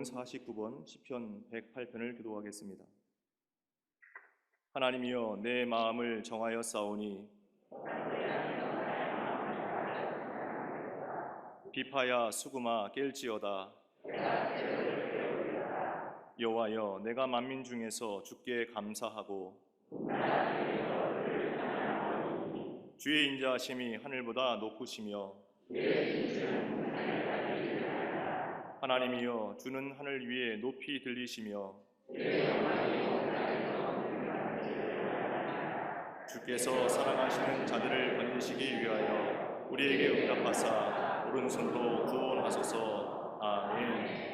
본문 49번 시편 108편을 기도하겠습니다. 하나님이여 내 마음을 정하여 싸우니 비파야 수금아 깰지어다. 여호와여 내가 만민 중에서 주께 감사하고 주의 인자하심이 하늘보다 높으시며 하나님이여 주는 하늘 위에 높이 들리시며 주께서 사랑하시는 자들을 건지시기 위하여 우리에게 응답하사 오른손으로 구원하소서. 아멘.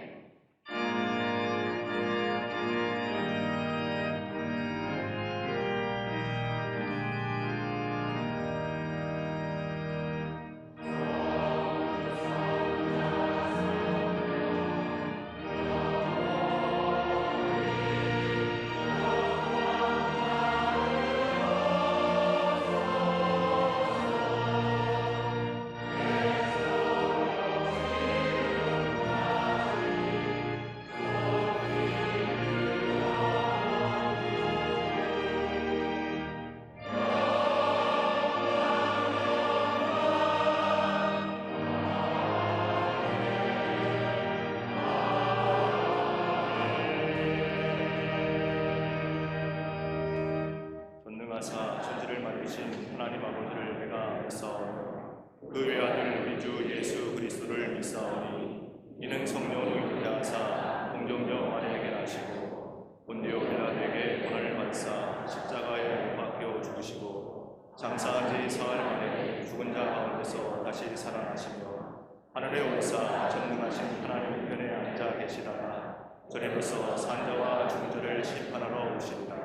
전능하사 천지를 만드신 하나님 아버지를 내가 믿사오며 그 외아들 우리 주 예수 그리스도를 믿사오니 이는 성령으로 잉태하사 동정녀 마리아에게 나시고 본디오 빌라도에게 고난을 받사 십자가에 못 박혀 죽으시고 장사한 지 사흘 만에 죽은 자 가운데서 다시 살아나시며 하늘에 오르사 전능하신 하나님 편에 앉아 계시다가 저리로서 산자와 죽은 자를 심판하러 오시리라.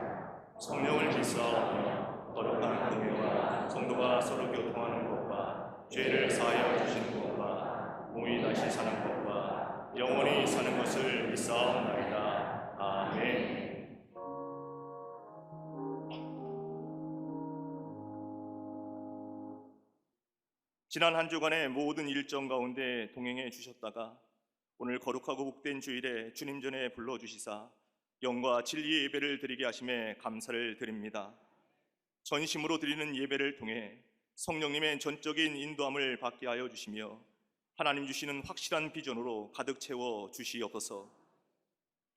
성령을 믿사오며 거룩한 공예와 성도가 서로 교통하는 것과 죄를 사하여 주시는 것과 몸이 다시 사는 것과 영원히 사는 것을 믿사옵나이다. 아멘. 지난 한 주간의 모든 일정 가운데 동행해 주셨다가 오늘 거룩하고 복된 주일에 주님 전에 불러주시사 영과 진리의 예배를 드리게 하심에 감사를 드립니다. 전심으로 드리는 예배를 통해 성령님의 전적인 인도함을 받게 하여 주시며 하나님 주시는 확실한 비전으로 가득 채워 주시옵소서.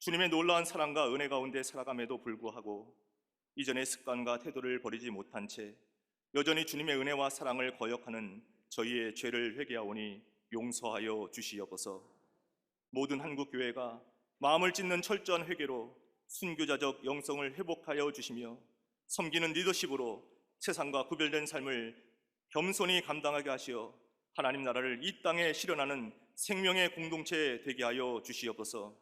주님의 놀라운 사랑과 은혜 가운데 살아감에도 불구하고 이전의 습관과 태도를 버리지 못한 채 여전히 주님의 은혜와 사랑을 거역하는 저희의 죄를 회개하오니 용서하여 주시옵소서. 모든 한국교회가 마음을 찢는 철저한 회개로 순교자적 영성을 회복하여 주시며 섬기는 리더십으로 세상과 구별된 삶을 겸손히 감당하게 하시어 하나님 나라를 이 땅에 실현하는 생명의 공동체 되게 하여 주시옵소서.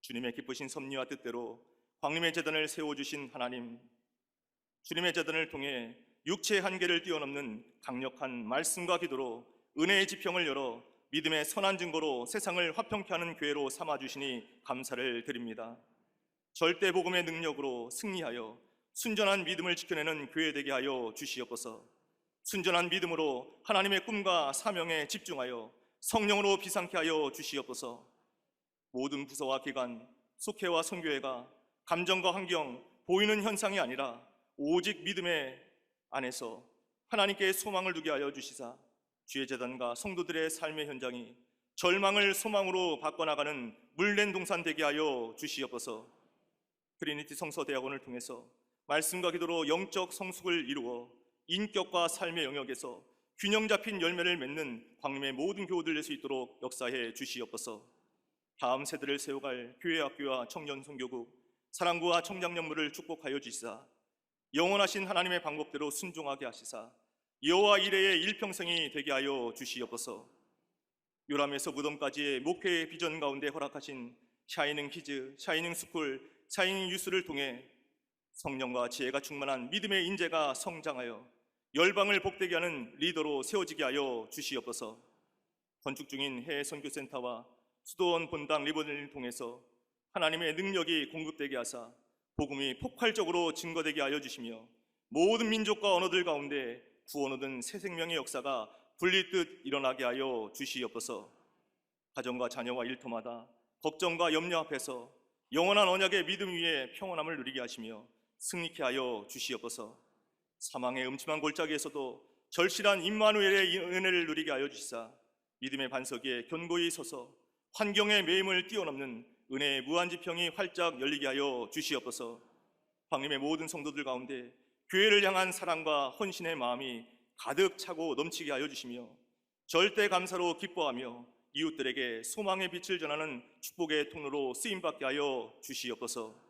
주님의 기쁘신 섭리와 뜻대로 광림의 제단을 세워주신 하나님, 주님의 제단을 통해 육체의 한계를 뛰어넘는 강력한 말씀과 기도로 은혜의 지평을 열어 믿음의 선한 증거로 세상을 화평케 하는 교회로 삼아주시니 감사를 드립니다. 절대 복음의 능력으로 승리하여 순전한 믿음을 지켜내는 교회 되게 하여 주시옵소서. 순전한 믿음으로 하나님의 꿈과 사명에 집중하여 성령으로 비상케 하여 주시옵소서. 모든 부서와 기관, 속회와 선교회가 감정과 환경, 보이는 현상이 아니라 오직 믿음의 안에서 하나님께 소망을 두게 하여 주시사 주의 제단과 성도들의 삶의 현장이 절망을 소망으로 바꿔나가는 물랜 동산 되게 하여 주시옵소서. 트리니티 성서대학원을 통해서 말씀과 기도로 영적 성숙을 이루어 인격과 삶의 영역에서 균형 잡힌 열매를 맺는 광림의 모든 교우들 될 수 있도록 역사해 주시옵소서. 다음 세대를 세워갈 교회학교와 청년선교국, 사랑부와 청장년부를 축복하여 주시사 영원하신 하나님의 방법대로 순종하게 하시사 여호와 이레의 일평생이 되게 하여 주시옵소서. 요람에서 무덤까지의 목회의 비전 가운데 허락하신 샤이닝 키즈, 샤이닝 스쿨, 샤이닝 유스를 통해 성령과 지혜가 충만한 믿음의 인재가 성장하여 열방을 복되게 하는 리더로 세워지게 하여 주시옵소서. 건축 중인 해외 선교센터와 수도원 본당 리버널을 통해서 하나님의 능력이 공급되게 하사 복음이 폭발적으로 증거되게 하여 주시며 모든 민족과 언어들 가운데 구원 얻은 새 생명의 역사가 불릴 듯 일어나게 하여 주시옵소서. 가정과 자녀와 일터마다 걱정과 염려 앞에서 영원한 언약의 믿음 위에 평온함을 누리게 하시며 승리케 하여 주시옵소서. 사망의 음침한 골짜기에서도 절실한 임마누엘의 은혜를 누리게 하여 주시사 믿음의 반석 위에 견고히 서서 환경의 매임을 뛰어넘는 은혜의 무한지평이 활짝 열리게 하여 주시옵소서. 방림의 모든 성도들 가운데 교회를 향한 사랑과 헌신의 마음이 가득 차고 넘치게 하여 주시며 절대 감사로 기뻐하며 이웃들에게 소망의 빛을 전하는 축복의 통로로 쓰임받게 하여 주시옵소서.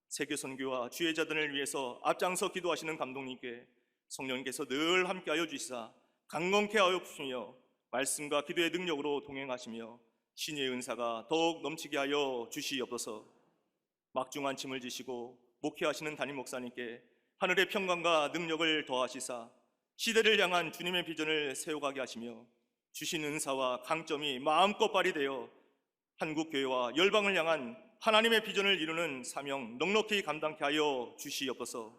세계 선교와 주혜자들을 위해서 앞장서 기도하시는 감독님께 성령님께서 늘 함께하여 주시사 강건케 하여 주시며 말씀과 기도의 능력으로 동행하시며 신의 은사가 더욱 넘치게 하여 주시옵소서. 막중한 짐을 지시고 목회하시는 담임 목사님께 하늘의 평강과 능력을 더하시사 시대를 향한 주님의 비전을 세워가게 하시며 주신 은사와 강점이 마음껏 발휘되어 한국교회와 열방을 향한 하나님의 비전을 이루는 사명 넉넉히 감당케 하여 주시옵소서.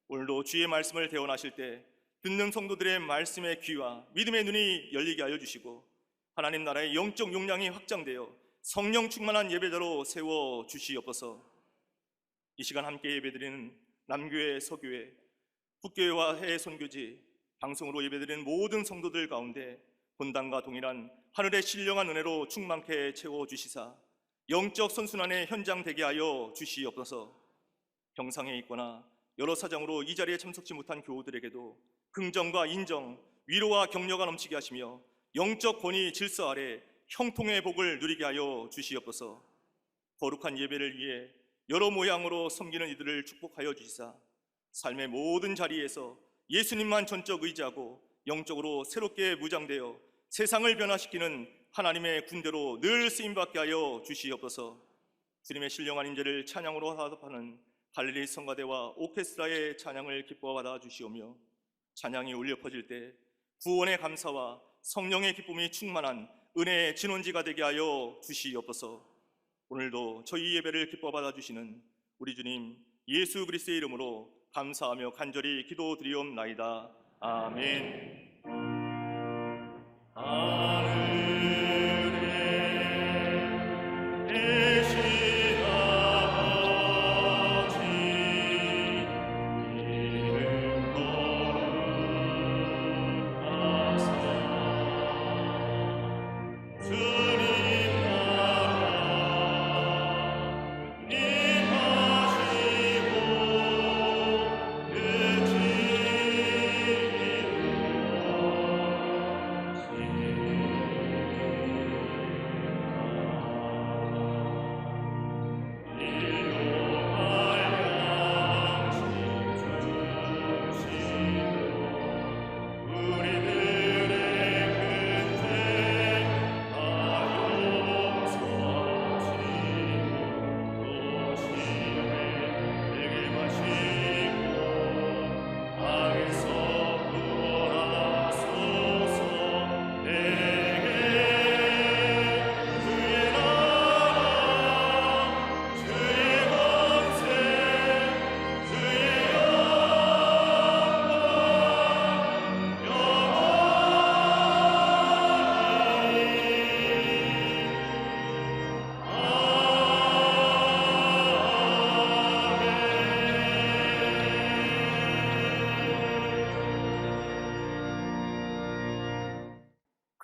오늘도 주의 말씀을 대언하실 때 듣는 성도들의 말씀의 귀와 믿음의 눈이 열리게 하여 주시고 하나님 나라의 영적 용량이 확장되어 성령 충만한 예배자로 세워 주시옵소서. 이 시간 함께 예배드리는 남교회, 서교회, 북교회와 해외 선교지, 방송으로 예배드리는 모든 성도들 가운데 본당과 동일한 하늘의 신령한 은혜로 충만케 채워주시사 영적 선순환의 현장 되게 하여 주시옵소서. 병상에 있거나 여러 사정으로 이 자리에 참석지 못한 교우들에게도 긍정과 인정, 위로와 격려가 넘치게 하시며 영적 권위 질서 아래 형통의 복을 누리게 하여 주시옵소서. 거룩한 예배를 위해 여러 모양으로 섬기는 이들을 축복하여 주시사 삶의 모든 자리에서 예수님만 전적 의지하고 영적으로 새롭게 무장되어 세상을 변화시키는 하나님의 군대로 늘 쓰임받게 하여 주시옵소서. 주님의 신령한 인재를 찬양으로 화답하는 갈릴리 성가대와 오케스트라의 찬양을 기뻐 받아 주시오며 찬양이 울려 퍼질 때 구원의 감사와 성령의 기쁨이 충만한 은혜의 진원지가 되게 하여 주시옵소서. 오늘도 저희 예배를 기뻐 받아 주시는 우리 주님 예수 그리스도의 이름으로 감사하며 간절히 기도드리옵나이다. 아멘.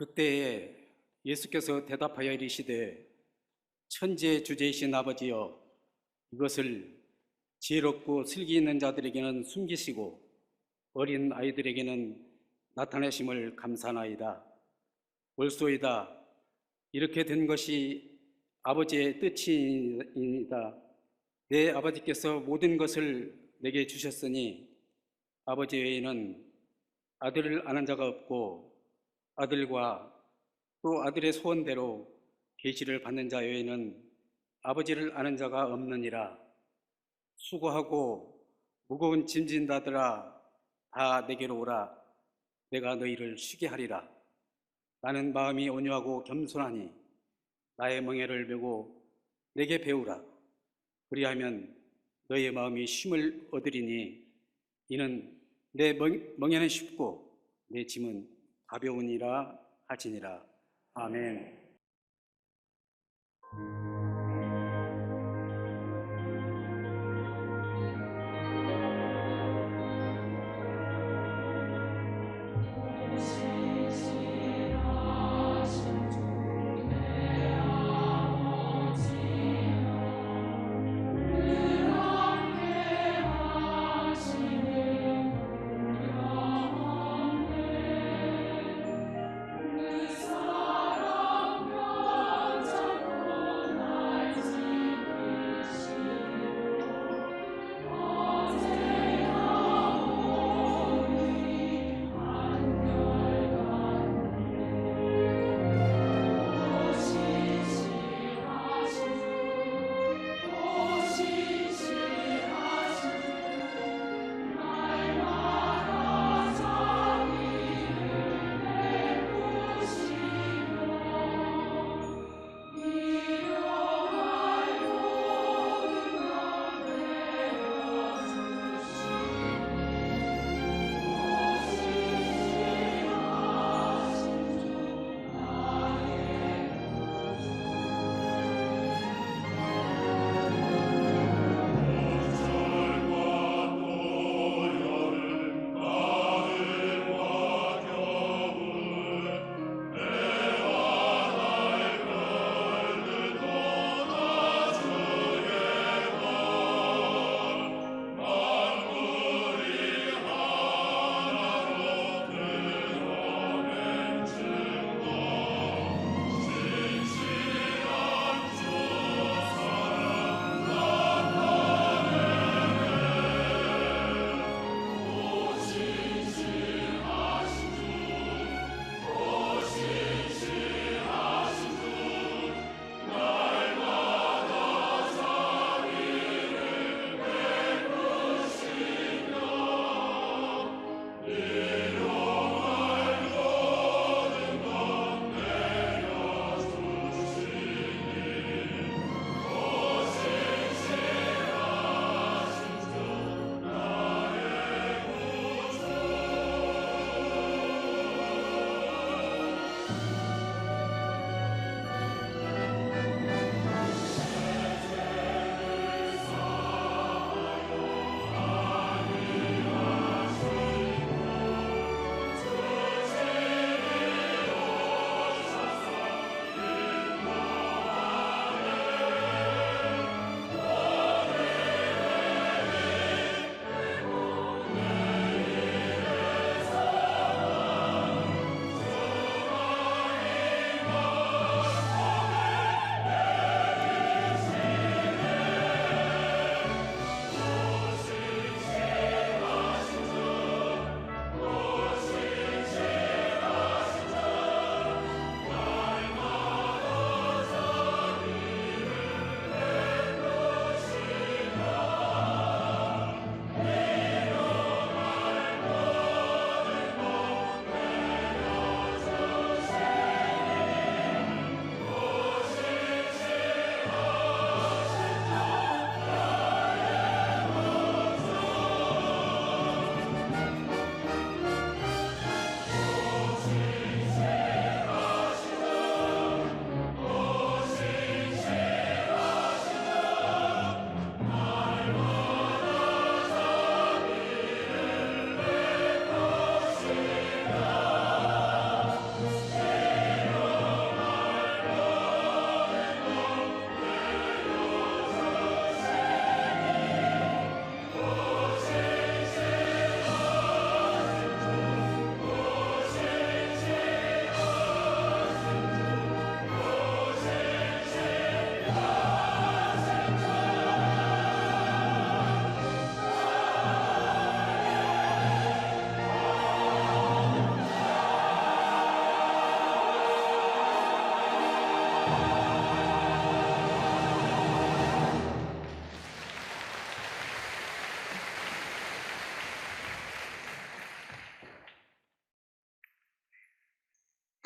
그때에 예수께서 대답하여 이르시되 천지의 주제이신 아버지여 이것을 지혜롭고 슬기 있는 자들에게는 숨기시고 어린 아이들에게는 나타내심을 감사나이다. 옳소이다. 이렇게 된 것이 아버지의 뜻이니이다. 내 아버지께서 모든 것을 내게 주셨으니 아버지 외에는 아들을 아는 자가 없고 아들과 또 아들의 소원대로 계시를 받는 자 외에는 아버지를 아는 자가 없느니라. 수고하고 무거운 짐진 자들아 다 내게로 오라. 내가 너희를 쉬게 하리라. 나는 마음이 온유하고 겸손하니 나의 멍에를 메고 내게 배우라. 그리하면 너희의 마음이 쉼을 얻으리니 이는 내 멍에는 쉽고 내 짐은 가벼우니라 하시니라. 아멘.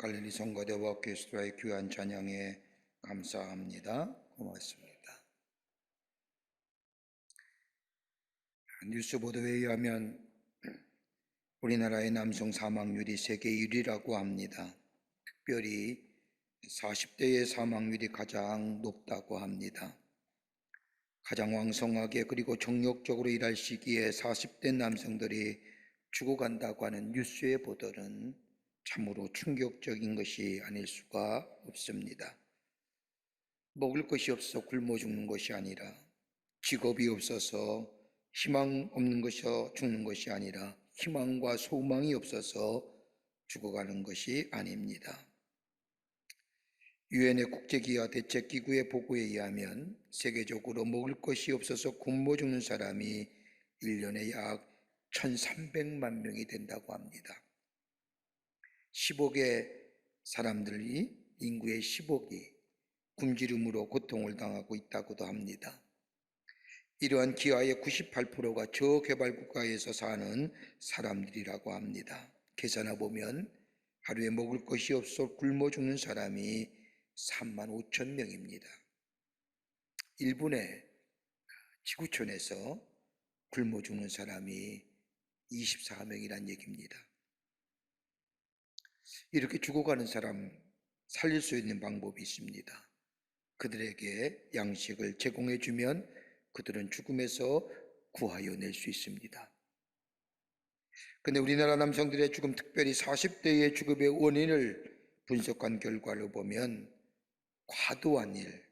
갈릴리 성가대와 오케스트라의 귀한 찬양에 감사합니다. 고맙습니다. 뉴스 보도에 의하면 우리나라의 남성 사망률이 세계 1위라고 합니다. 특별히 40대의 사망률이 가장 높다고 합니다. 가장 왕성하게 그리고 정력적으로 일할 시기에 40대 남성들이 죽어간다고 하는 뉴스의 보도는 참으로 충격적인 것이 아닐 수가 없습니다. 먹을 것이 없어 굶어 죽는 것이 아니라, 직업이 없어서 희망 없는 것이 죽는 것이 아니라 희망과 소망이 없어서 죽어가는 것이 아닙니다. 유엔의 국제기아 대책기구의 보고에 의하면 세계적으로 먹을 것이 없어서 굶어 죽는 사람이 1년에 약 1,300만 명이 된다고 합니다. 10억의 사람들이, 인구의 10억이 굶주림으로 고통을 당하고 있다고도 합니다. 이러한 기아의 98%가 저개발 국가에서 사는 사람들이라고 합니다. 계산해 보면 하루에 먹을 것이 없어 굶어 죽는 사람이 3만 5천 명입니다. 1분의 지구촌에서 굶어 죽는 사람이 24명이란 얘기입니다. 이렇게 죽어가는 사람 살릴 수 있는 방법이 있습니다. 그들에게 양식을 제공해 주면 그들은 죽음에서 구하여 낼 수 있습니다. 그런데 우리나라 남성들의 죽음, 특별히 40대의 죽음의 원인을 분석한 결과를 보면 과도한 일,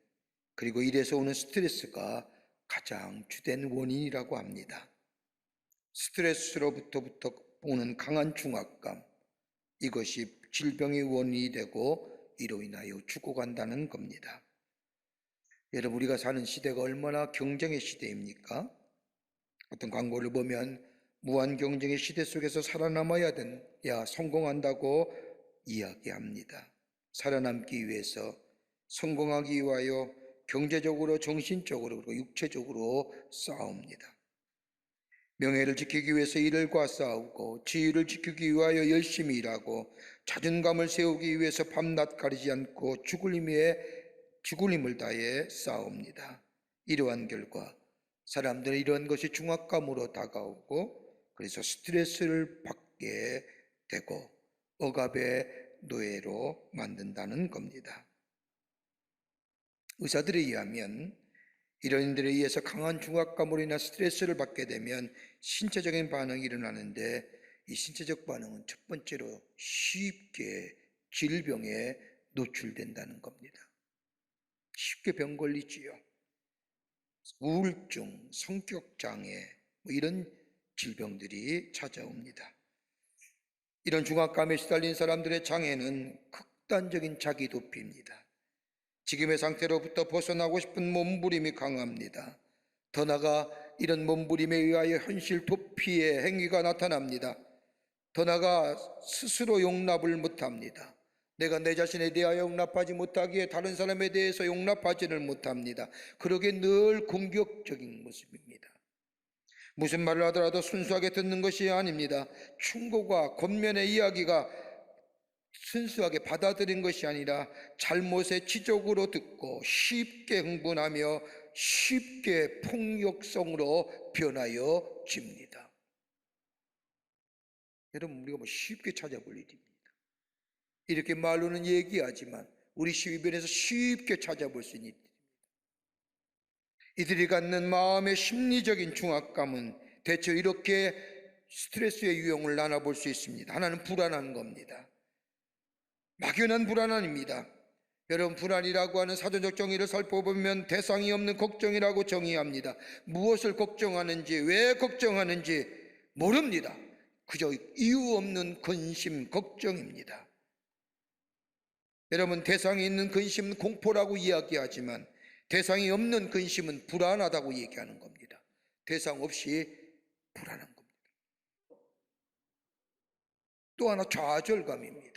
그리고 일에서 오는 스트레스가 가장 주된 원인이라고 합니다. 스트레스로부터 오는 강한 중압감, 이것이 질병의 원인이 되고 이로 인하여 죽어간다는 겁니다. 여러분, 우리가 사는 시대가 얼마나 경쟁의 시대입니까? 어떤 광고를 보면 무한 경쟁의 시대 속에서 살아남아야 성공한다고 이야기합니다. 살아남기 위해서, 성공하기 위하여 경제적으로, 정신적으로, 그리고 육체적으로 싸웁니다. 명예를 지키기 위해서 일과 싸우고, 지위를 지키기 위하여 열심히 일하고, 자존감을 세우기 위해서 밤낮 가리지 않고 죽을 힘을 다해 싸웁니다. 이러한 결과 사람들은 이러한 것이 중압감으로 다가오고, 그래서 스트레스를 받게 되고 억압의 노예로 만든다는 겁니다. 의사들에 의하면 이런 일들에 의해서 강한 중압감으로 인한 스트레스를 받게 되면 신체적인 반응이 일어나는데, 이 신체적 반응은 첫 번째로 쉽게 질병에 노출된다는 겁니다. 쉽게 병 걸리지요. 우울증, 성격장애, 이런 질병들이 찾아옵니다. 이런 중압감에 시달린 사람들의 장애는 극단적인 자기 도피입니다. 지금의 상태로부터 벗어나고 싶은 몸부림이 강합니다. 더 나아가 이런 몸부림에 의하여 현실 도피의 행위가 나타납니다. 더 나아가 스스로 용납을 못합니다. 내가 내 자신에 대하여 용납하지 못하기에 다른 사람에 대해서 용납하지를 못합니다. 그러기에 늘 공격적인 모습입니다. 무슨 말을 하더라도 순수하게 듣는 것이 아닙니다. 충고가, 권면의 이야기가 순수하게 받아들인 것이 아니라 잘못에 지적으로 듣고 쉽게 흥분하며 쉽게 폭력성으로 변하여 집니다. 여러분, 우리가 쉽게 찾아볼 일입니다. 이렇게 말로는 얘기하지만 우리 주변에서 쉽게 찾아볼 수 있는 일입니다. 이들이 갖는 마음의 심리적인 중압감은 대체 이렇게 스트레스의 유형을 나눠볼 수 있습니다. 하나는 불안한 겁니다. 막연한 불안 아닙니다. 여러분, 불안이라고 하는 사전적 정의를 살펴보면 대상이 없는 걱정이라고 정의합니다. 무엇을 걱정하는지, 왜 걱정하는지 모릅니다. 그저 이유 없는 근심, 걱정입니다. 여러분, 대상이 있는 근심은 공포라고 이야기하지만 대상이 없는 근심은 불안하다고 얘기하는 겁니다. 대상 없이 불안한 겁니다. 또 하나, 좌절감입니다.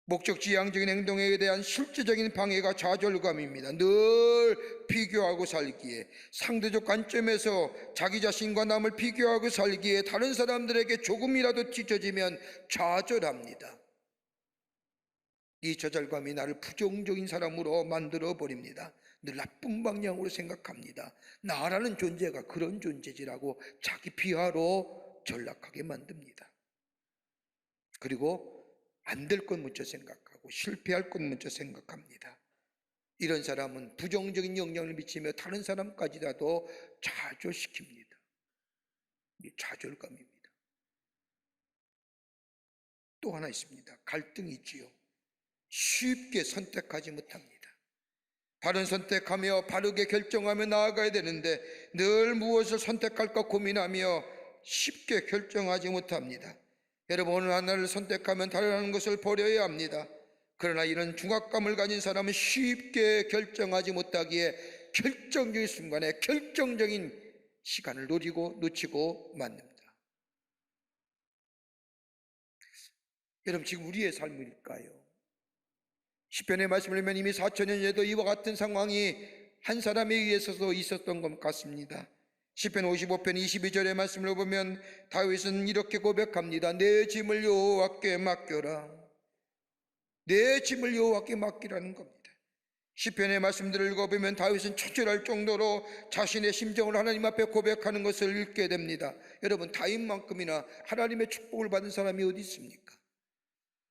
목적지향적인 행동에 대한 실제적인 방해가 좌절감입니다. 늘 비교하고 살기에, 상대적 관점에서 자기 자신과 남을 비교하고 살기에 다른 사람들에게 조금이라도 뒤처지면 좌절합니다. 이 좌절감이 나를 부정적인 사람으로 만들어 버립니다. 늘 나쁜 방향으로 생각합니다. 나라는 존재가 그런 존재지라고 자기 비하로 전락하게 만듭니다. 그리고 안 될 것 먼저 생각하고 실패할 것 먼저 생각합니다. 이런 사람은 부정적인 영향을 미치며 다른 사람까지라도 좌절시킵니다. 이 좌절감입니다. 또 하나 있습니다. 갈등이 있지요. 쉽게 선택하지 못합니다. 바른 선택하며 바르게 결정하며 나아가야 되는데 늘 무엇을 선택할까 고민하며 쉽게 결정하지 못합니다. 여러분, 어느 하나를 선택하면 다른 것을 버려야 합니다. 그러나 이런 중압감을 가진 사람은 쉽게 결정하지 못하기에 결정적인 순간에 결정적인 시간을 놓치고 맙니다. 여러분, 지금 우리의 삶일까요? 시편의 말씀을 보면 이미 4,000년 전에도 이와 같은 상황이 한 사람에 의해서도 있었던 것 같습니다. 시편 55편 22절의 말씀을 보면 다윗은 이렇게 고백합니다. 내 짐을 여호와께 맡겨라. 내 짐을 여호와께 맡기라는 겁니다. 시편의 말씀들을 읽어보면 다윗은 초절할 정도로 자신의 심정을 하나님 앞에 고백하는 것을 읽게 됩니다. 여러분, 다윗만큼이나 하나님의 축복을 받은 사람이 어디 있습니까?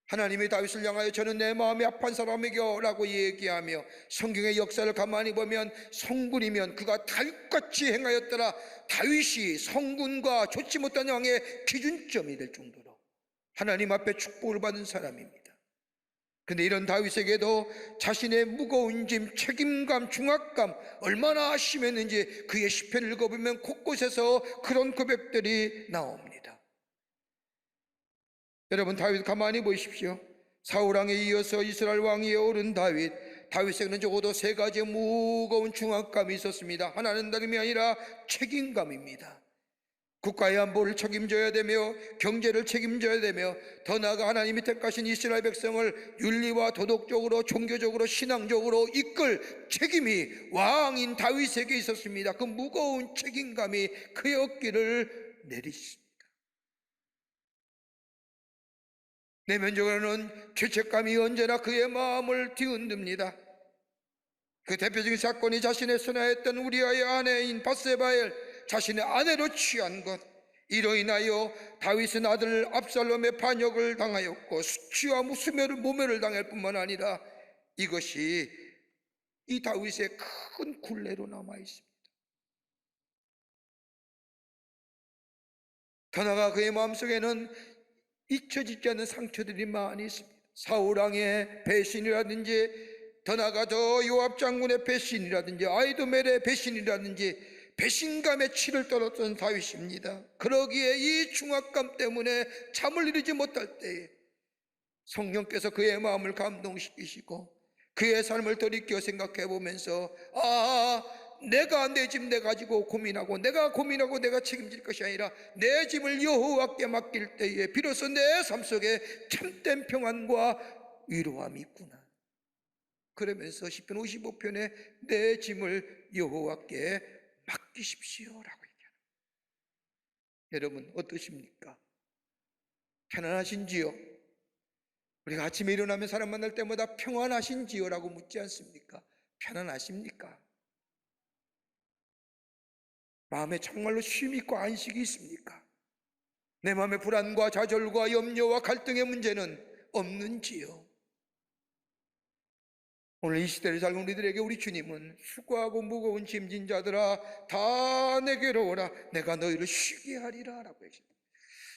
하나님이 다윗을 향하여 저는 내 마음이 아픈 사람이겨 라고 얘기하며 성경의 역사를 가만히 보면 성군이면 그가 다윗같이 행하였더라. 다윗이 성군과 좋지 못한 왕의 기준점이 될 정도로 하나님 앞에 축복을 받은 사람입니다. 근데 이런 다윗에게도 자신의 무거운 짐, 책임감, 중압감 얼마나 심했는지 그의 시편을 읽어보면 곳곳에서 그런 고백들이 나옵니다. 여러분, 다윗 가만히 보십시오. 사울왕에 이어서 이스라엘 왕위에 오른 다윗에게는 적어도 세 가지의 무거운 중압감이 있었습니다. 하나는 다름이 아니라 책임감입니다. 국가의 안보를 책임져야 되며 경제를 책임져야 되며 더 나아가 하나님이 택하신 이스라엘 백성을 윤리와 도덕적으로 종교적으로 신앙적으로 이끌 책임이 왕인 다윗에게 있었습니다. 그 무거운 책임감이 그의 어깨를 내리십니다. 내면적으로는 죄책감이 언제나 그의 마음을 뒤흔듭니다. 그 대표적인 사건이 자신의 선하였던 우리아의 아내인 밧세바엘 자신의 아내로 취한 것, 이로 인하여 다윗은 아들 압살롬의 반역을 당하였고 수치와 모멸을 당할 뿐만 아니라 이것이 이 다윗의 큰 굴레로 남아 있습니다. 더 나아가 그의 마음속에는 잊혀지지 않는 상처들이 많이 있습니다. 사울왕의 배신이라든지 더 나아가 요압 장군의 배신이라든지 아히도멜의 배신이라든지 배신감에 치를 떨었던 다윗입니다. 그러기에 이 중압감 때문에 잠을 이루지 못할 때에 성령께서 그의 마음을 감동시키시고 그의 삶을 돌이켜 생각해 보면서 내가 내 짐 내 가지고 고민하고 내가 책임질 것이 아니라 내 짐을 여호와께 맡길 때에 비로소 내 삶 속에 참된 평안과 위로함이 있구나. 그러면서 시편 55편에 내 짐을 여호와께 맡기십시오라고 얘기합니다. 여러분, 어떠십니까? 편안하신지요? 우리가 아침에 일어나면 사람 만날 때마다 평안하신지요? 라고 묻지 않습니까? 편안하십니까? 마음에 정말로 쉼이 있고 안식이 있습니까? 내 마음의 불안과 좌절과 염려와 갈등의 문제는 없는지요? 오늘 이 시대를 살고 우리들에게 우리 주님은 수고하고 무거운 짐진 자들아 다 내게로 오라 내가 너희를 쉬게 하리라 라고 했습니다.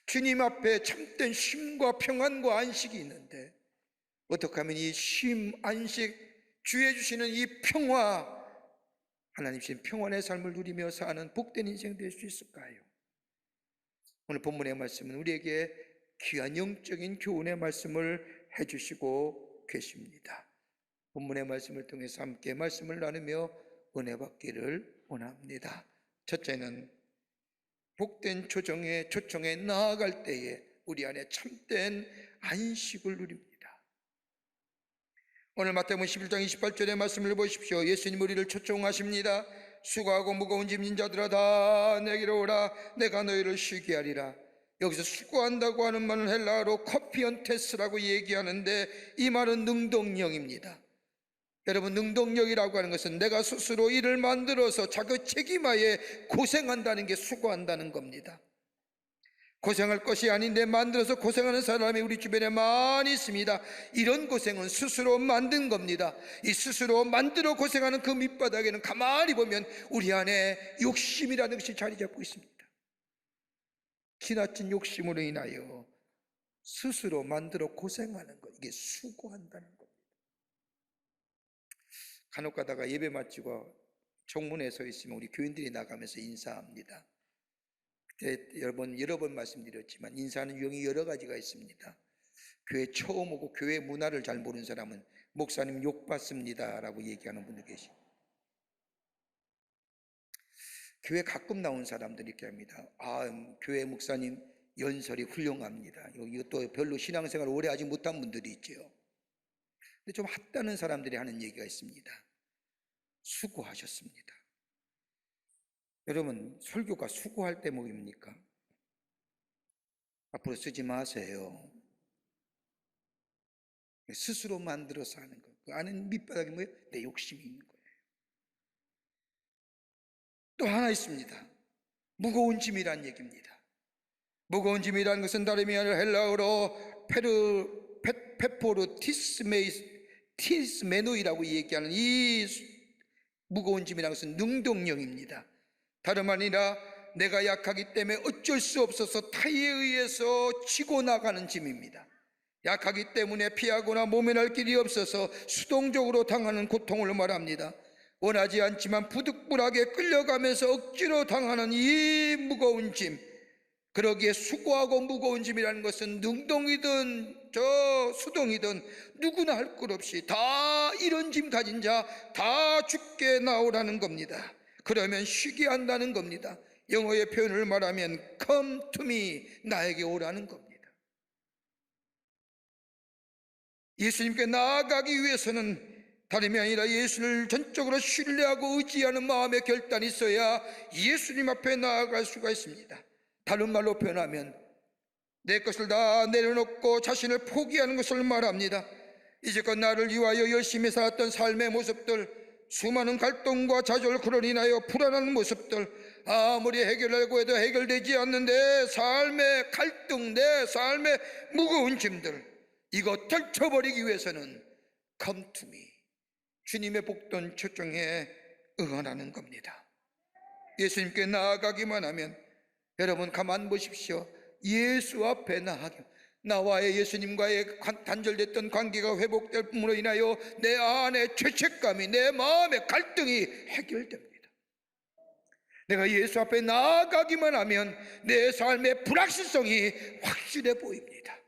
주님 앞에 참된 쉼과 평안과 안식이 있는데 어떻게 하면 이 쉼, 안식, 주의 주시는 이 평화, 하나님 주신 평안의 삶을 누리며 사는 복된 인생 될 수 있을까요? 오늘 본문의 말씀은 우리에게 귀한 영적인 교훈의 말씀을 해주시고 계십니다. 본문의 말씀을 통해서 함께 말씀을 나누며 은혜 받기를 원합니다. 첫째는 복된 초청에 나아갈 때에 우리 안에 참된 안식을 누립니다. 오늘 마태복음 11장 28절의 말씀을 보십시오. 예수님 우리를 초청하십니다. 수고하고 무거운 짐진 자들아 다 내게로 오라 내가 너희를 쉬게 하리라. 여기서 수고한다고 하는 말은 헬라어로 커피언테스라고 얘기하는데 이 말은 능동력입니다. 여러분, 능동력이라고 하는 것은 내가 스스로 일을 만들어서 자기 책임하에 고생한다는 게 수고한다는 겁니다. 고생할 것이 아닌데 만들어서 고생하는 사람이 우리 주변에 많이 있습니다. 이런 고생은 스스로 만든 겁니다. 이 스스로 만들어 고생하는 그 밑바닥에는 가만히 보면 우리 안에 욕심이라는 것이 자리 잡고 있습니다. 지나친 욕심으로 인하여 스스로 만들어 고생하는 것, 이게 수고한다는 겁니다. 간혹 가다가 예배 마치고 정문에 서 있으면 우리 교인들이 나가면서 인사합니다. 그때 여러 번 말씀드렸지만 인사하는 유형이 여러 가지가 있습니다. 교회 처음 오고 교회 문화를 잘 모르는 사람은 목사님 욕 받습니다 라고 얘기하는 분도 계시고, 교회 가끔 나온 사람들이 이렇게 합니다. 교회 목사님 연설이 훌륭합니다. 이것도 별로 신앙생활을 오래 하지 못한 분들이 있죠. 근데 좀 핫다는 사람들이 하는 얘기가 있습니다. 수고하셨습니다. 여러분, 설교가 수고할 대목입니까? 앞으로 쓰지 마세요. 스스로 만들어서 하는 거. 그 안에 밑바닥이 뭐예요? 내 욕심이 있는 거예요. 또 하나 있습니다. 무거운 짐이란 얘기입니다. 무거운 짐이라는 것은 다름이 아니라 헬라어로 페포르 티스메노이라고 얘기하는 이 무거운 짐이라는 것은 능동력입니다. 다름 아니라 내가 약하기 때문에 어쩔 수 없어서 타의에 의해서 지고 나가는 짐입니다. 약하기 때문에 피하거나 모면할 길이 없어서 수동적으로 당하는 고통을 말합니다. 원하지 않지만 부득불하게 끌려가면서 억지로 당하는 이 무거운 짐, 그러기에 수고하고 무거운 짐이라는 것은 능동이든 수동이든 누구나 할 것 없이 다 이런 짐 가진 자 다 주께 나오라는 겁니다. 그러면 쉬게 한다는 겁니다. 영어의 표현을 말하면 come to me, 나에게 오라는 겁니다. 예수님께 나아가기 위해서는 다름이 아니라 예수를 전적으로 신뢰하고 의지하는 마음의 결단이 있어야 예수님 앞에 나아갈 수가 있습니다. 다른 말로 표현하면 내 것을 다 내려놓고 자신을 포기하는 것을 말합니다. 이제껏 나를 위하여 열심히 살았던 삶의 모습들, 수많은 갈등과 좌절, 그로 인하여 불안한 모습들, 아무리 해결하려고 해도 해결되지 않는 내 삶의 갈등, 내 삶의 무거운 짐들, 이거 떨쳐버리기 위해서는 come to me, 주님의 복된 초청에 응원하는 겁니다. 예수님께 나아가기만 하면, 여러분 가만 보십시오. 예수 앞에 나아가 나와의 예수님과의 단절됐던 관계가 회복될 뿐으로 인하여 내 안에 죄책감이, 내 마음의 갈등이 해결됩니다. 내가 예수 앞에 나아가기만 하면 내 삶의 불확실성이 확실해 보입니다.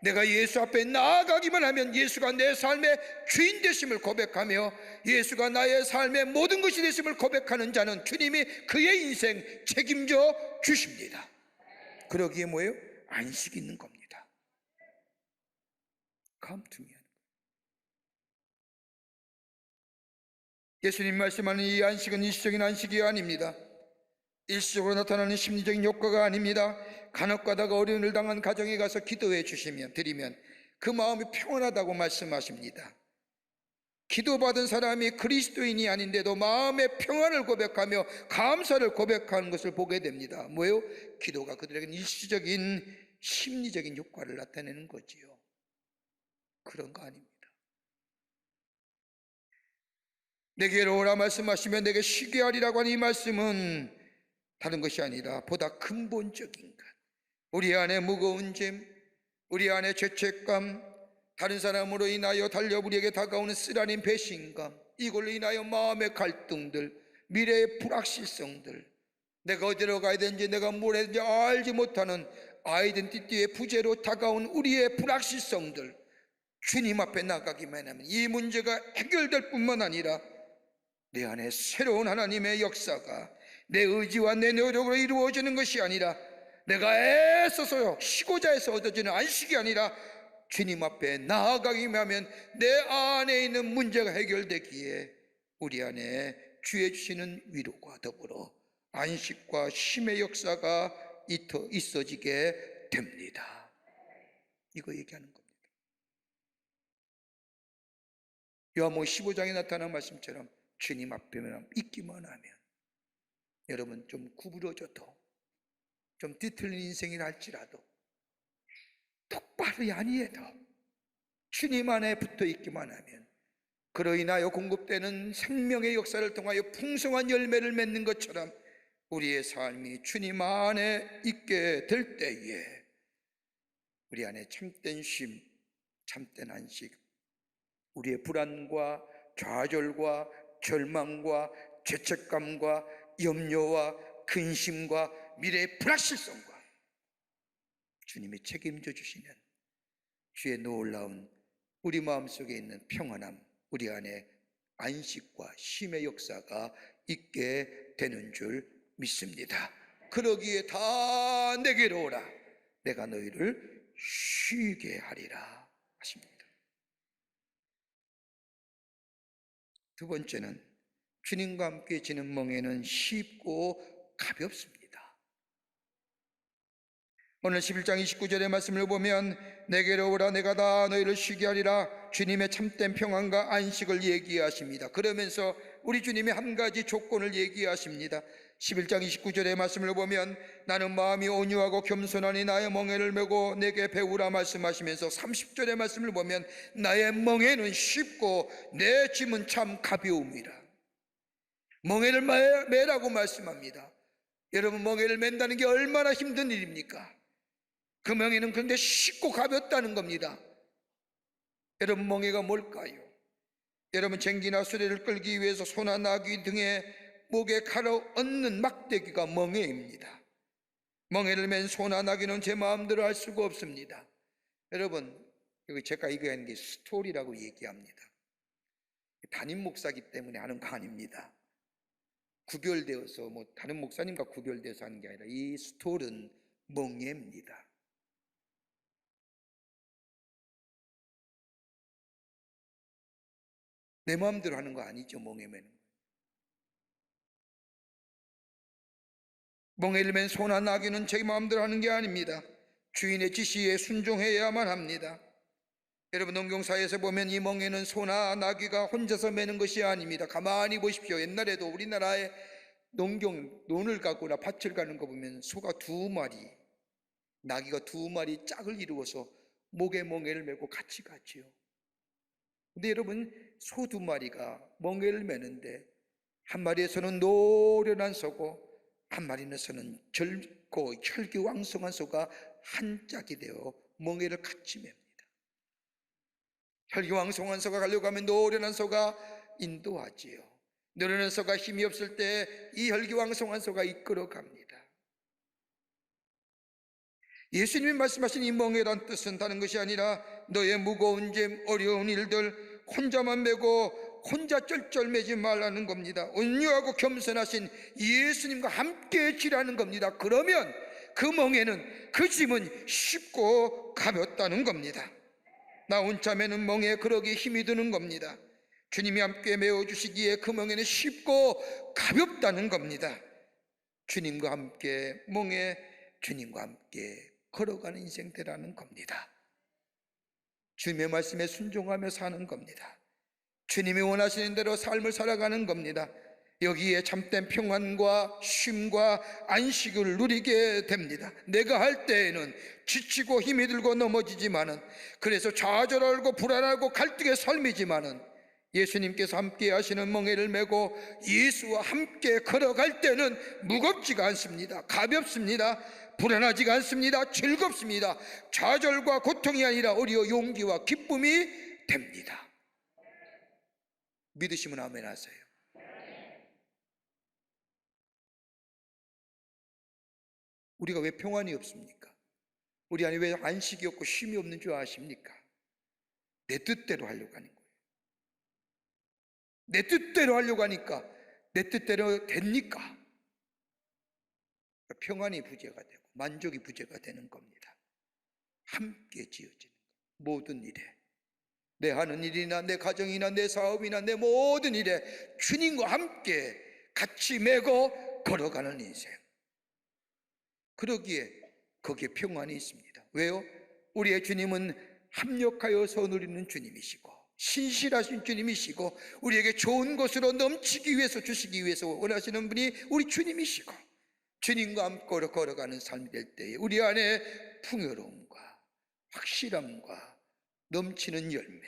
내가 예수 앞에 나아가기만 하면 예수가 내 삶의 주인 되심을 고백하며 예수가 나의 삶의 모든 것이 되심을 고백하는 자는 주님이 그의 인생 책임져 주십니다. 그러기에 뭐예요? 안식 있는 겁니다. Come to me. 예수님 말씀하는 이 안식은 일시적인 안식이 아닙니다. 일시적으로 나타나는 심리적인 효과가 아닙니다. 간혹 가다가 어려움을 당한 가정에 가서 기도해 주시면, 드리면 그 마음이 평안하다고 말씀하십니다. 기도받은 사람이 그리스도인이 아닌데도 마음의 평안을 고백하며 감사를 고백하는 것을 보게 됩니다. 뭐예요? 기도가 그들에게는 일시적인 심리적인 효과를 나타내는 거지요. 그런 거 아닙니다. 내게로 오라 말씀하시면 내게 쉬게 하리라고 하는 이 말씀은 다른 것이 아니라 보다 근본적인 것, 우리 안에 무거운 짐, 우리 안에 죄책감, 다른 사람으로 인하여 달려 우리에게 다가오는 쓰라린 배신감, 이걸로 인하여 마음의 갈등들, 미래의 불확실성들, 내가 어디로 가야 되는지, 내가 뭘 해야 되는지 알지 못하는 아이덴티티의 부재로 다가온 우리의 불확실성들, 주님 앞에 나가기만 하면 이 문제가 해결될 뿐만 아니라 내 안에 새로운 하나님의 역사가 내 의지와 내 노력으로 이루어지는 것이 아니라 내가 애써서 쉬고자 해서 얻어지는 안식이 아니라 주님 앞에 나아가기만 하면 내 안에 있는 문제가 해결되기에 우리 안에 주의 주시는 위로가 더불어 안식과 쉼의 역사가 있어지게 됩니다. 이거 얘기하는 겁니다. 요한복음 15장에 나타난 말씀처럼 주님 앞에만 있기만 하면 여러분 좀 구부러져도 좀 뒤틀린 인생이라 할지라도 똑바로 아니해도 주님 안에 붙어 있기만 하면 그로 인하여 공급되는 생명의 역사를 통하여 풍성한 열매를 맺는 것처럼 우리의 삶이 주님 안에 있게 될 때에 우리 안에 참된 쉼, 참된 안식, 우리의 불안과 좌절과 절망과 죄책감과 염려와 근심과 미래의 불확실성과 주님이 책임져 주시는 주의 놀라운 우리 마음속에 있는 평안함, 우리 안에 안식과 쉼의 역사가 있게 되는 줄 믿습니다. 그러기에 다 내게로 오라, 내가 너희를 쉬게 하리라 하십니다. 두 번째는 주님과 함께 지는 멍에는 쉽고 가볍습니다. 오늘 11장 29절의 말씀을 보면 내게로 오라, 내가 다 너희를 쉬게 하리라, 주님의 참된 평안과 안식을 얘기하십니다. 그러면서 우리 주님의 한 가지 조건을 얘기하십니다. 11장 29절의 말씀을 보면 나는 마음이 온유하고 겸손하니 나의 멍에를 메고 내게 배우라 말씀하시면서 30절의 말씀을 보면 나의 멍에는 쉽고 내 짐은 참 가벼움이라. 멍에를 매라고 말씀합니다. 여러분, 멍에를 맨다는 게 얼마나 힘든 일입니까? 그 멍에는 그런데 쉽고 가볍다는 겁니다. 여러분, 멍에가 뭘까요? 여러분, 쟁기나 수레를 끌기 위해서 소나 나귀 등의 목에 칼을 얹는 막대기가 멍에입니다. 멍에를 맨 소나 나귀는 제 마음대로 할 수가 없습니다. 여러분, 여기 제가 이거 하는 게 스토리라고 얘기합니다. 담임 목사기 때문에 하는 거 아닙니다. 구별되어서 다른 목사님과 구별돼서 하는 게 아니라 이 스토리는 멍에입니다. 내 마음대로 하는 거 아니죠. 멍에매는 멍에를 맨 소나 나귀는 제 마음대로 하는 게 아닙니다. 주인의 지시에 순종해야만 합니다. 여러분, 농경사에서 보면 이 멍에는 소나 나귀가 혼자서 매는 것이 아닙니다. 가만히 보십시오. 옛날에도 우리나라에 논을 가거나 밭을 가는 거 보면 소가 2마리, 나귀가 2마리 짝을 이루어서 목에 멍에를 메고 같이 가지요. 근데 여러분, 소 2마리가 멍에를 매는데 한 마리에서는 노련한 소고 한 마리에서는 젊고 혈기왕성한 소가 한 짝이 되어 멍에를 같이 맵니다. 혈기왕성한 소가 가려고 하면 노련한 소가 인도하지요. 노련한 소가 힘이 없을 때 이 혈기왕성한 소가 이끌어 갑니다. 예수님이 말씀하신 이 멍에란 뜻은 다른 것이 아니라 너의 무거운 짐, 어려운 일들 혼자만 메고 혼자 쩔쩔매지 말라는 겁니다. 온유하고 겸손하신 예수님과 함께 지라는 겁니다. 그러면 그 멍에는, 그 짐은 쉽고 가볍다는 겁니다. 나 혼자 매는 멍에 그러기에 힘이 드는 겁니다. 주님이 함께 메어주시기에 그 멍에는 쉽고 가볍다는 겁니다. 주님과 함께 멍에, 주님과 함께 걸어가는 인생 되라는 겁니다. 주님의 말씀에 순종하며 사는 겁니다. 주님이 원하시는 대로 삶을 살아가는 겁니다. 여기에 참된 평안과 쉼과 안식을 누리게 됩니다. 내가 할 때에는 지치고 힘이 들고 넘어지지만은, 그래서 좌절하고 불안하고 갈등의 삶이지만은 예수님께서 함께 하시는 멍에를 메고 예수와 함께 걸어갈 때는 무겁지가 않습니다. 가볍습니다. 불안하지가 않습니다. 즐겁습니다. 좌절과 고통이 아니라 오히려 용기와 기쁨이 됩니다. 믿으시면 아멘 하세요. 우리가 왜 평안이 없습니까? 우리 안에 왜 안식이 없고 쉼이 없는 줄 아십니까? 내 뜻대로 하려고 하는 거예요. 내 뜻대로 하려고 하니까 내 뜻대로 됩니까? 평안이 부재가 되고 만족이 부재가 되는 겁니다. 함께 지어지는 것, 모든 일에, 내 하는 일이나 내 가정이나 내 사업이나 내 모든 일에 주님과 함께 같이 메고 걸어가는 인생, 그러기에 거기에 평안이 있습니다. 왜요? 우리의 주님은 합력하여서 누리는 주님이시고 신실하신 주님이시고 우리에게 좋은 것으로 넘치기 위해서 주시기 위해서 원하시는 분이 우리 주님이시고 주님과 함께 걸어가는 삶이 될 때에 우리 안에 풍요로움과 확실함과 넘치는 열매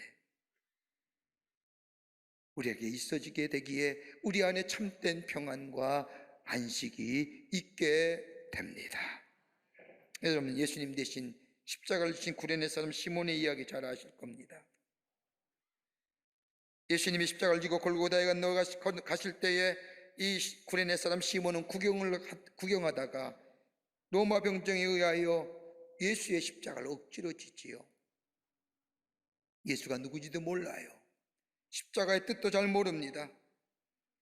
우리에게 있어지게 되기에 우리 안에 참된 평안과 안식이 있게 됩니다. 여러분, 예수님 대신 십자가를 지신 구레네 사람 시몬의 이야기 잘 아실 겁니다. 예수님이 십자가를 지고 골고다에 가실 때에 이 구레네 사람 시몬은 구경하다가 로마 병정에 의하여 예수의 십자가를 억지로 지지요. 예수가 누구지도 몰라요. 십자가의 뜻도 잘 모릅니다.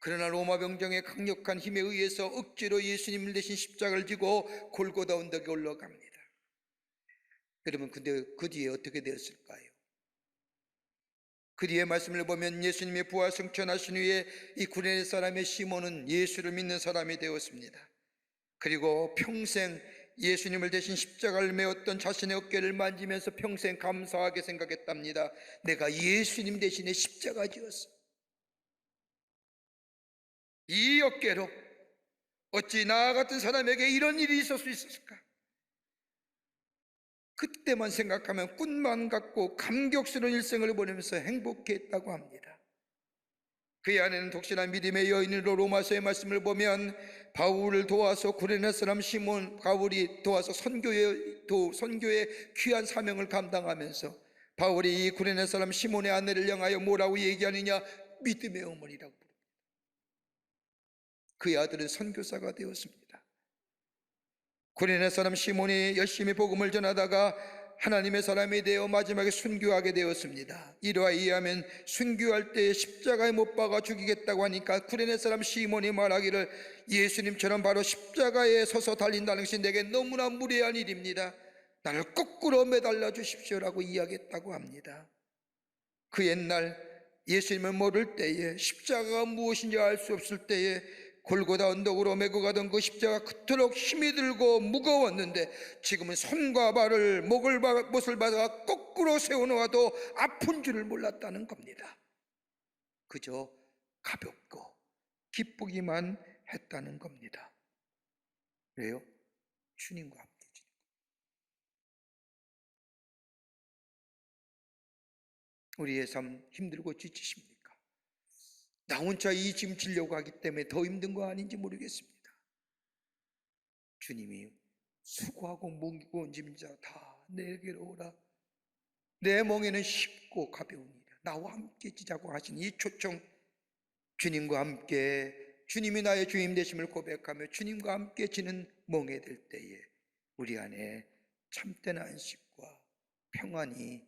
그러나 로마 병정의 강력한 힘에 의해서 억지로 예수님을 대신 십자가를 지고 골고다 언덕에 올라갑니다. 여러분, 근데 그 뒤에 어떻게 되었을까요? 그 뒤에 말씀을 보면 예수님의 부활 승천하신 후에 이 구레네 사람의 시몬은 예수를 믿는 사람이 되었습니다. 그리고 평생 예수님을 대신 십자가를 메었던 자신의 어깨를 만지면서 평생 감사하게 생각했답니다. 내가 예수님 대신에 십자가 지었어. 이 어깨로 어찌 나 같은 사람에게 이런 일이 있을 수 있었을까? 그때만 생각하면 꿈만 같고 감격스러운 일생을 보내면서 행복했다고 합니다. 그의 아내는 독실한 믿음의 여인으로 로마서의 말씀을 보면 바울을 도와서 구레네 사람 시몬 바울이 도와서 선교의 귀한 사명을 감당하면서 바울이 이 구레네 사람 시몬의 아내를 향하여 뭐라고 얘기하느냐? 믿음의 어머니라고 부릅니다. 그의 아들은 선교사가 되었습니다. 구레네 사람 시몬이 열심히 복음을 전하다가 하나님의 사람이 되어 마지막에 순교하게 되었습니다. 이러하 이해하면 순교할 때 십자가에 못 박아 죽이겠다고 하니까 구레네 사람 시몬이 말하기를 예수님처럼 바로 십자가에 서서 달린다는 것이 내게 너무나 무례한 일입니다. 나를 거꾸로 매달려 주십시오라고 이야기했다고 합니다. 그 옛날 예수님을 모를 때에 십자가가 무엇인지 알 수 없을 때에 골고다 언덕으로 메고 가던 그 십자가 그토록 힘이 들고 무거웠는데 지금은 손과 발을 못을 받아 거꾸로 세워놓아도 아픈 줄을 몰랐다는 겁니다. 그저 가볍고 기쁘기만 했다는 겁니다. 왜요? 주님과 함께 지는 겁니다. 우리의 삶 힘들고 지치십니까? 나 혼자 이 짐 지려고 하기 때문에 더 힘든 거 아닌지 모르겠습니다. 주님이 수고하고 무거운 짐자 다 내게로 오라. 내 멍에는 쉽고 가벼우니라. 나와 함께 지자고 하신 이 초청, 주님과 함께 주님이 나의 주님 되심을 고백하며 주님과 함께 지는 멍에 들 때에 우리 안에 참된 안식과 평안이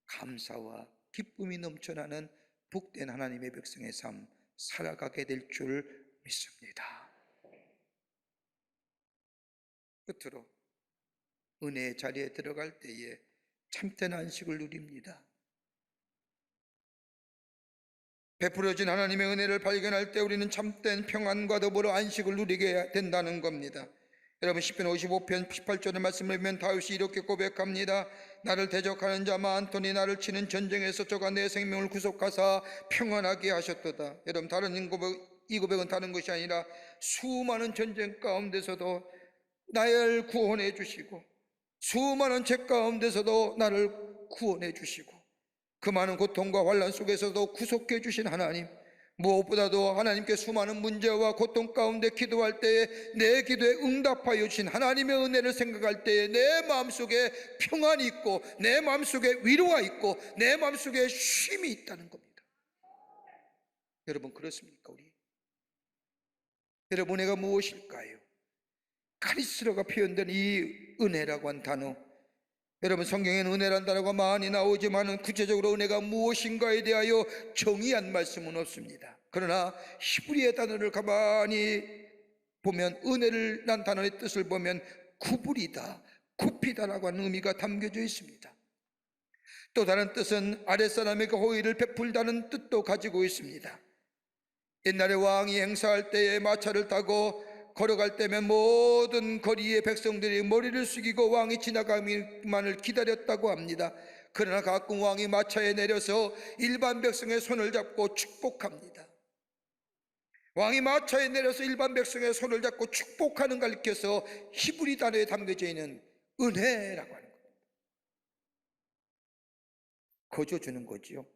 감사와 기쁨이 넘쳐나는 복된 하나님의 백성의 삶 살아가게 될 줄 믿습니다. 끝으로 은혜의 자리에 들어갈 때에 참된 안식을 누립니다. 베풀어진 하나님의 은혜를 발견할 때 우리는 참된 평안과 더불어 안식을 누리게 된다는 겁니다. 여러분, 시편 55편 18절의 말씀을 보면 다윗이 이렇게 고백합니다. 나를 대적하는 자 많더니 나를 치는 전쟁에서 저가 내 생명을 구속하사 평안하게 하셨도다. 여러분, 이 고백은 다른 것이 아니라 수많은 전쟁 가운데서도 나를 구원해 주시고 수많은 죄 가운데서도 나를 구원해 주시고 그 많은 고통과 환난 속에서도 구속해 주신 하나님, 무엇보다도 하나님께 수많은 문제와 고통 가운데 기도할 때에 내 기도에 응답하여 주신 하나님의 은혜를 생각할 때에 내 마음속에 평안이 있고 내 마음속에 위로가 있고 내 마음속에 쉼이 있다는 겁니다. 여러분, 그렇습니까? 여러분, 은혜가 무엇일까요? 카리스로가 표현된 이 은혜라고 한 단어, 여러분, 성경에는 은혜란 단어가 많이 나오지만 구체적으로 은혜가 무엇인가에 대하여 정의한 말씀은 없습니다. 그러나 히브리의 단어를 가만히 보면 은혜를 난 단어의 뜻을 보면 구부리다, 굽히다라고 하는 의미가 담겨져 있습니다. 또 다른 뜻은 아랫사람에게 호의를 베풀다는 뜻도 가지고 있습니다. 옛날에 왕이 행사할 때에 마차를 타고 걸어갈 때면 모든 거리의 백성들이 머리를 숙이고 왕이 지나가기만을 기다렸다고 합니다. 그러나 가끔 왕이 마차에 내려서 일반 백성의 손을 잡고 축복합니다. 왕이 마차에 내려서 일반 백성의 손을 잡고 축복하는 걸 가리켜서 히브리 단어에 담겨져 있는 은혜라고 하는 겁니다. 거저 주는 거지요.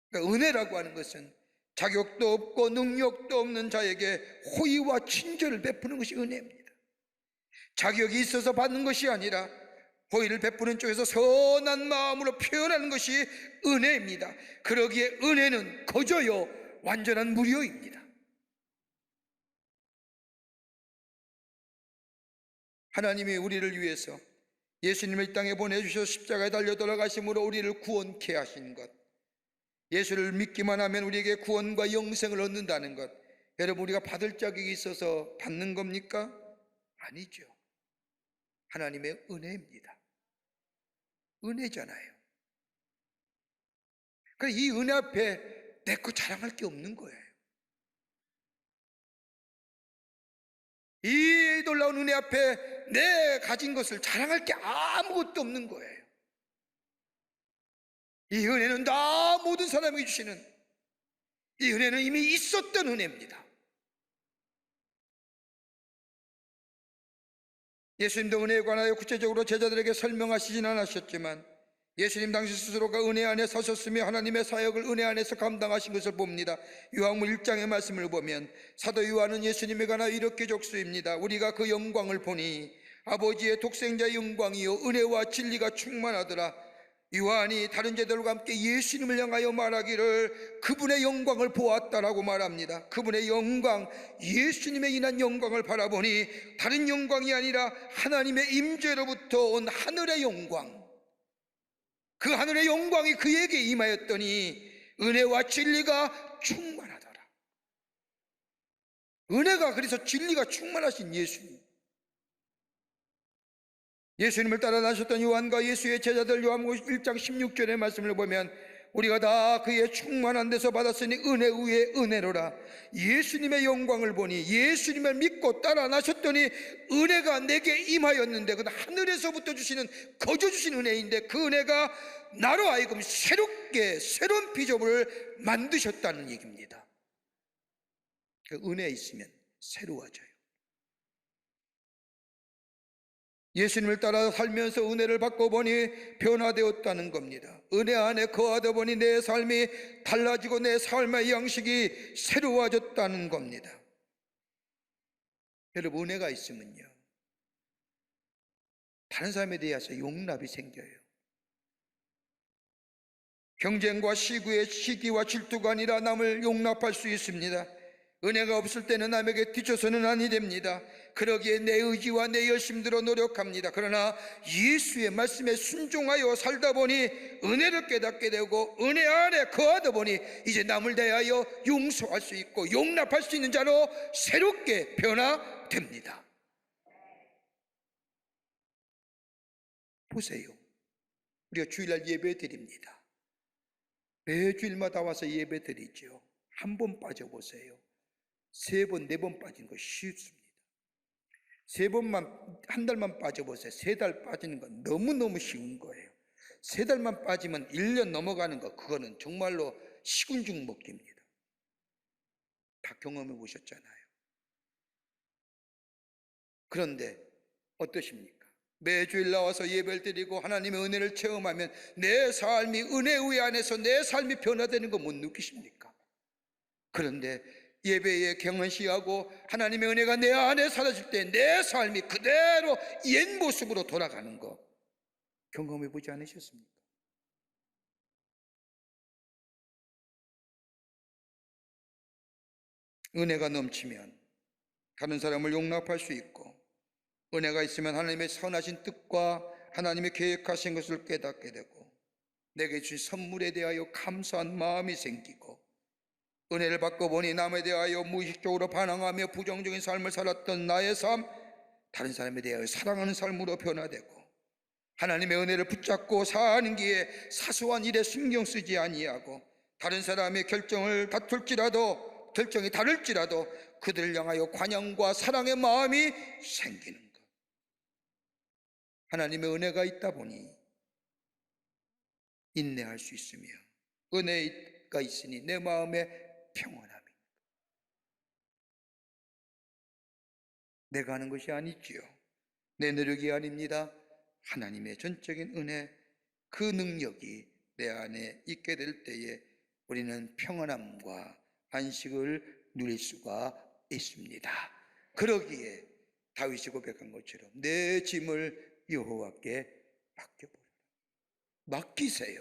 그러니까 은혜라고 하는 것은 자격도 없고 능력도 없는 자에게 호의와 친절을 베푸는 것이 은혜입니다. 자격이 있어서 받는 것이 아니라 호의를 베푸는 쪽에서 선한 마음으로 표현하는 것이 은혜입니다. 그러기에 은혜는 거저요 완전한 무료입니다. 하나님이 우리를 위해서 예수님을 이 땅에 보내주셔서 십자가에 달려 돌아가심으로 우리를 구원케 하신 것, 예수를 믿기만 하면 우리에게 구원과 영생을 얻는다는 것, 여러분 우리가 받을 자격이 있어서 받는 겁니까? 아니죠. 하나님의 은혜입니다. 은혜잖아요. 그래서 이 은혜 앞에 내 거 자랑할 게 없는 거예요. 이 놀라운 은혜 앞에 내 가진 것을 자랑할 게 아무것도 없는 거예요. 이 은혜는 다 모든 사람에게 주시는, 이 은혜는 이미 있었던 은혜입니다. 예수님도 은혜에 관하여 구체적으로 제자들에게 설명하시진 않으셨지만 예수님 당시 스스로가 은혜 안에 서셨으며 하나님의 사역을 은혜 안에서 감당하신 것을 봅니다. 요한복음 1장의 말씀을 보면 사도 요한은 예수님에 관하여 이렇게 족수입니다. 우리가 그 영광을 보니 아버지의 독생자의 영광이요 은혜와 진리가 충만하더라. 요한이 다른 제자들과 함께 예수님을 향하여 말하기를 그분의 영광을 보았다라고 말합니다. 그분의 영광, 예수님에 인한 영광을 바라보니 다른 영광이 아니라 하나님의 임재로부터 온 하늘의 영광, 그 하늘의 영광이 그에게 임하였더니 은혜와 진리가 충만하더라. 은혜가, 그래서 진리가 충만하신 예수님, 예수님을 따라 나셨던 요한과 예수의 제자들, 요한복음 1장 16절의 말씀을 보면 우리가 다 그의 충만한 데서 받았으니 은혜 위에 은혜로라. 예수님의 영광을 보니 예수님을 믿고 따라 나셨더니 은혜가 내게 임하였는데, 그건 하늘에서부터 주시는, 거저 주신 은혜인데 그 은혜가 나로 하여금 새롭게 새로운 비조물을 만드셨다는 얘기입니다. 그 은혜에 있으면 새로워져요. 예수님을 따라 살면서 은혜를 받고 보니 변화되었다는 겁니다. 은혜 안에 거하다 보니 내 삶이 달라지고 내 삶의 양식이 새로워졌다는 겁니다. 여러분, 은혜가 있으면요, 다른 사람에 대해서 용납이 생겨요. 경쟁과 시기와 질투가 아니라 남을 용납할 수 있습니다. 은혜가 없을 때는 남에게 뒤쳐서는 아니 됩니다. 그러기에 내 의지와 내 열심대로 노력합니다. 그러나 예수의 말씀에 순종하여 살다 보니 은혜를 깨닫게 되고 은혜 안에 거하다 보니 이제 남을 대하여 용서할 수 있고 용납할 수 있는 자로 새롭게 변화됩니다. 보세요. 우리가 주일날 예배 드립니다. 매주일마다 와서 예배 드리죠. 한 번 빠져보세요. 3번, 4번 빠지는 거 쉽습니다. 3번만, 한 달만 빠져보세요. 3달 빠지는 건 너무너무 쉬운 거예요. 3달만 빠지면 1년 넘어가는 거, 그거는 정말로 시군죽 먹기입니다. 다 경험해 보셨잖아요. 그런데 어떠십니까? 매주일 나와서 예배를 드리고 하나님의 은혜를 체험하면 내 삶이 은혜 의 안에서 내 삶이 변화되는 거 못 느끼십니까? 그런데 예배에 경건시하고 하나님의 은혜가 내 안에 사라질 때 내 삶이 그대로 옛 모습으로 돌아가는 거 경험해 보지 않으셨습니까? 은혜가 넘치면 다른 사람을 용납할 수 있고, 은혜가 있으면 하나님의 선하신 뜻과 하나님의 계획하신 것을 깨닫게 되고, 내게 주신 선물에 대하여 감사한 마음이 생기고, 은혜를 받고 보니 남에 대하여 무의식적으로 반항하며 부정적인 삶을 살았던 나의 삶, 다른 사람에 대하여 사랑하는 삶으로 변화되고, 하나님의 은혜를 붙잡고 사는 기에 사소한 일에 신경 쓰지 아니하고 다른 사람의 결정을 다툴지라도 결정이 다를지라도 그들을 향하여 관용과 사랑의 마음이 생기는 것. 하나님의 은혜가 있다 보니 인내할 수 있으며, 은혜가 있으니 내 마음에 평안함이. 내가 하는 것이 아니지요. 내 노력이 아닙니다. 하나님의 전적인 은혜, 그 능력이 내 안에 있게 될 때에 우리는 평안함과 안식을 누릴 수가 있습니다. 그러기에 다윗이 고백한 것처럼 내 짐을 여호와께 맡겨보라. 맡기세요.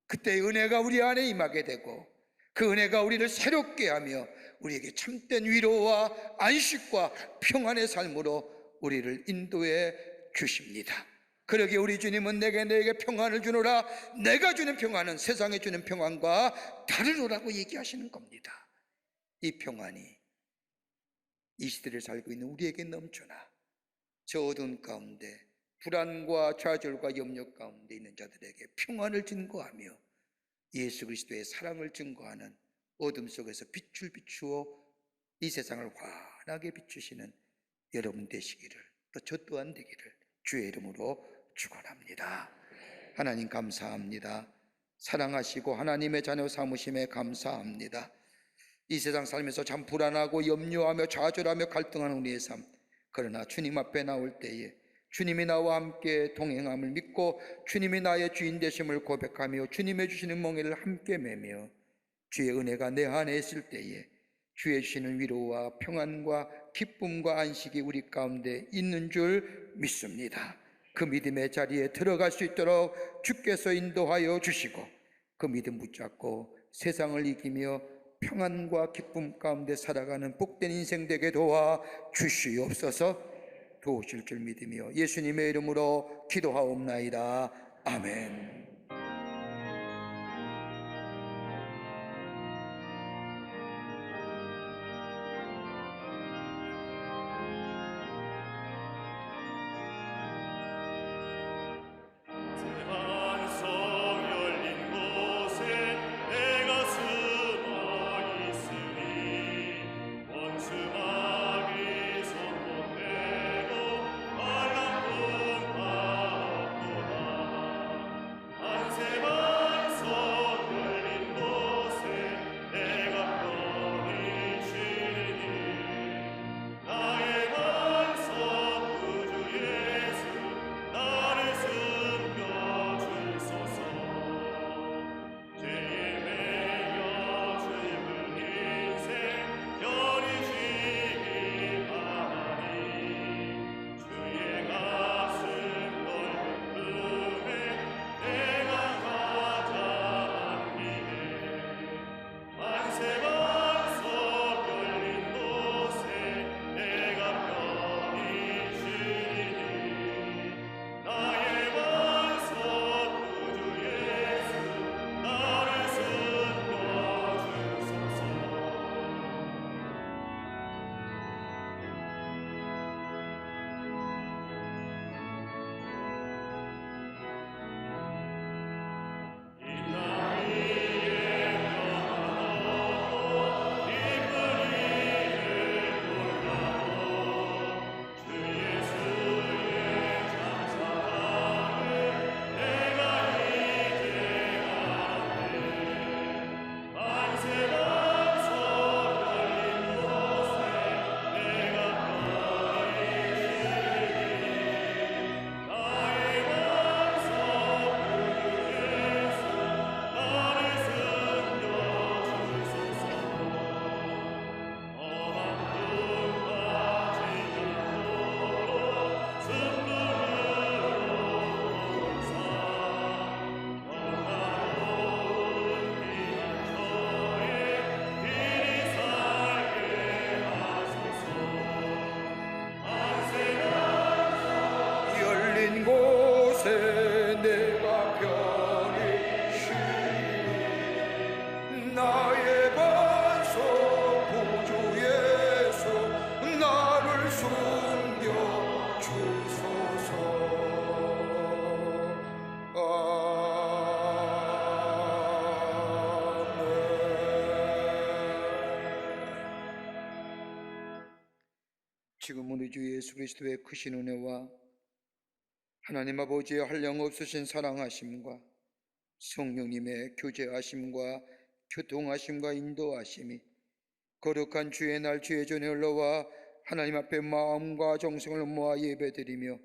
그때 은혜가 우리 안에 임하게 되고, 그 은혜가 우리를 새롭게 하며 우리에게 참된 위로와 안식과 평안의 삶으로 우리를 인도해 주십니다. 그러기에 우리 주님은 내게 평안을 주노라, 내가 주는 평안은 세상에 주는 평안과 다르노라고 얘기하시는 겁니다. 이 평안이 이 시대를 살고 있는 우리에게 넘쳐나 저 어두운 가운데 불안과 좌절과 염려 가운데 있는 자들에게 평안을 증거하며 예수 그리스도의 사랑을 증거하는 어둠 속에서 빛을 비추어 이 세상을 환하게 비추시는 여러분 되시기를, 또 저 또한 되기를 주의 이름으로 축원합니다. 하나님 감사합니다. 사랑하시고 하나님의 자녀 삼으심에 감사합니다. 이 세상 살면서 참 불안하고 염려하며 좌절하며 갈등하는 우리의 삶, 그러나 주님 앞에 나올 때에 주님이 나와 함께 동행함을 믿고 주님이 나의 주인 되심을 고백하며 주님의 주시는 멍에를 함께 매며 주의 은혜가 내 안에 있을 때에 주의 주시는 위로와 평안과 기쁨과 안식이 우리 가운데 있는 줄 믿습니다. 그 믿음의 자리에 들어갈 수 있도록 주께서 인도하여 주시고, 그 믿음 붙잡고 세상을 이기며 평안과 기쁨 가운데 살아가는 복된 인생 되게 도와 주시옵소서. 도우실 줄 믿으며 예수님의 이름으로 기도하옵나이다. 아멘. 우리 주 예수 그리스도의 크신 은혜와 하나님 아버지의 한량없으신 사랑하심과 성령님의 교제하심과 교통하심과 인도하심이 거룩한 주의 날 주의 전에 흘러와 하나님 앞에 마음과 정성을 모아 예배드리며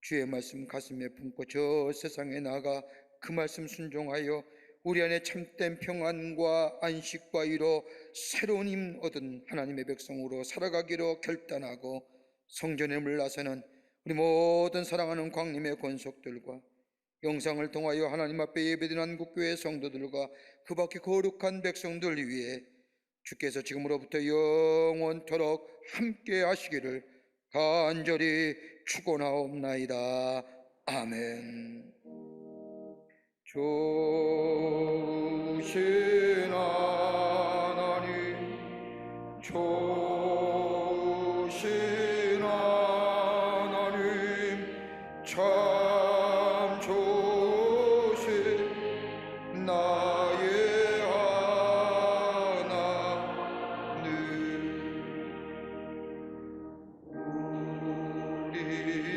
주의 말씀 가슴에 품고 저 세상에 나가 그 말씀 순종하여 우리 안에 참된 평안과 안식과 이로 새로운 힘 얻은 하나님의 백성으로 살아가기로 결단하고 성전에 물러서는 우리 모든 사랑하는 광림의 권속들과 영상을 통하여 하나님 앞에 예배드리는 한국교회 성도들과 그 밖에 거룩한 백성들 위해 주께서 지금으로부터 영원토록 함께 하시기를 간절히 축원하옵나이다. 아멘. 좋으신 하나님, 좋으신 하나님, 참 좋으신 나의 하나님. 우리